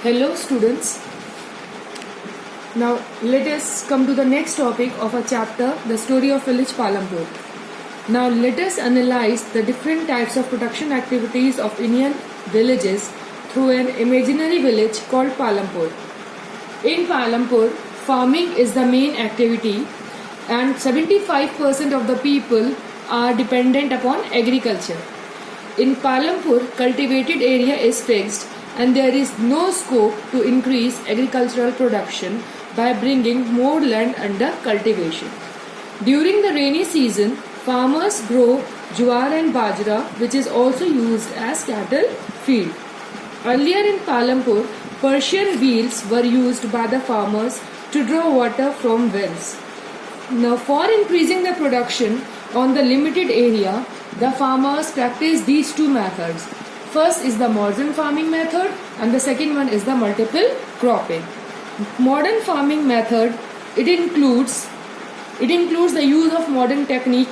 Hello students. Now let us come to the next topic of our chapter, the story of village Palampur. Now let us analyze the different types of production activities of Indian villages through an imaginary village called Palampur. In Palampur, farming is the main activity and 75% of the people are dependent upon agriculture. In Palampur, cultivated area is fixed and there is no scope to increase agricultural production by bringing more land under cultivation. During the rainy season, farmers grow jowar and bajra, which is also used as cattle feed. Earlier in Palampur, Persian wheels were used by the farmers to draw water from wells. Now, for increasing the production on the limited area, the farmers practice these two methods. First is the modern farming method and the second one is the multiple cropping. Modern farming method, it includes the use of modern technique,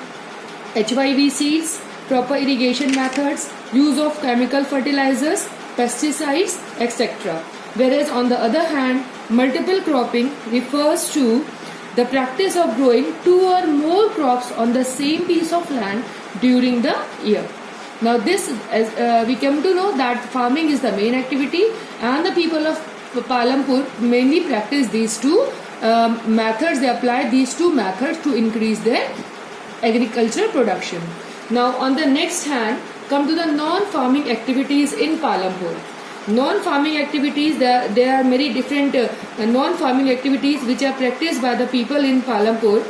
HYV seeds, proper irrigation methods, use of chemical fertilizers, pesticides, etc. Whereas on the other hand, multiple cropping refers to the practice of growing two or more crops on the same piece of land during the year. Now this, as we come to know that farming is the main activity and the people of Palampur mainly practice these two methods. They apply these two methods to increase their agricultural production. Now on the next hand, come to the non-farming activities in Palampur. Non-farming activities, there are many different non-farming activities which are practiced by the people in Palampur.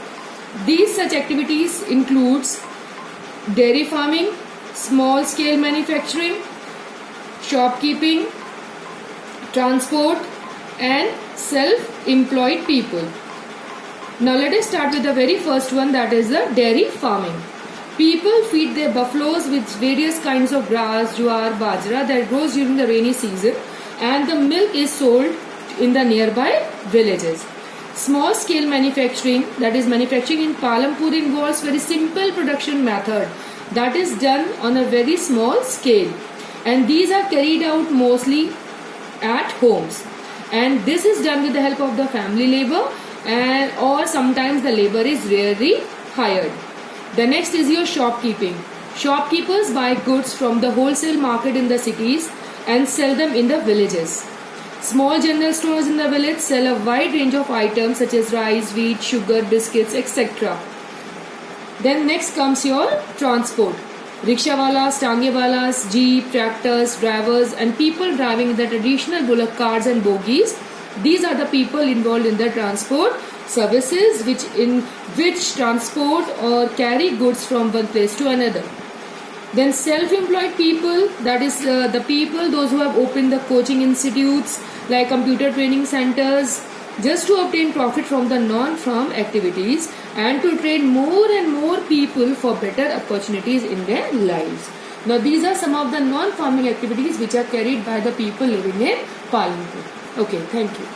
These such activities includes dairy farming, small scale manufacturing, shopkeeping, transport and self-employed people. Now let us start with the very first one, that is the dairy farming. People feed their buffaloes with various kinds of grass, jowar, bajra that grows during the rainy season and the milk is sold in the nearby villages. Small scale manufacturing, that is manufacturing in Palampur, involves very simple production method that is done on a very small scale and these are carried out mostly at homes and this is done with the help of the family labor and or sometimes the labor is rarely hired. The next is your shopkeeping. Shopkeepers buy goods from the wholesale market in the cities and sell them in the villages. Small general stores in the village sell a wide range of items such as rice, wheat, sugar, biscuits, etc. Then next comes your transport. Rickshawalas, tangewalas, jeep, tractors, drivers and people driving the traditional bullock carts and bogies. These are the people involved in the transport services which transport or carry goods from one place to another. Then self-employed people, that is the people, those who have opened the coaching institutes like computer training centers just to obtain profit from the non-farm activities and to train more and more people for better opportunities in their lives. Now these are some of the non-farming activities which are carried by the people living in Palampur. Okay, thank you.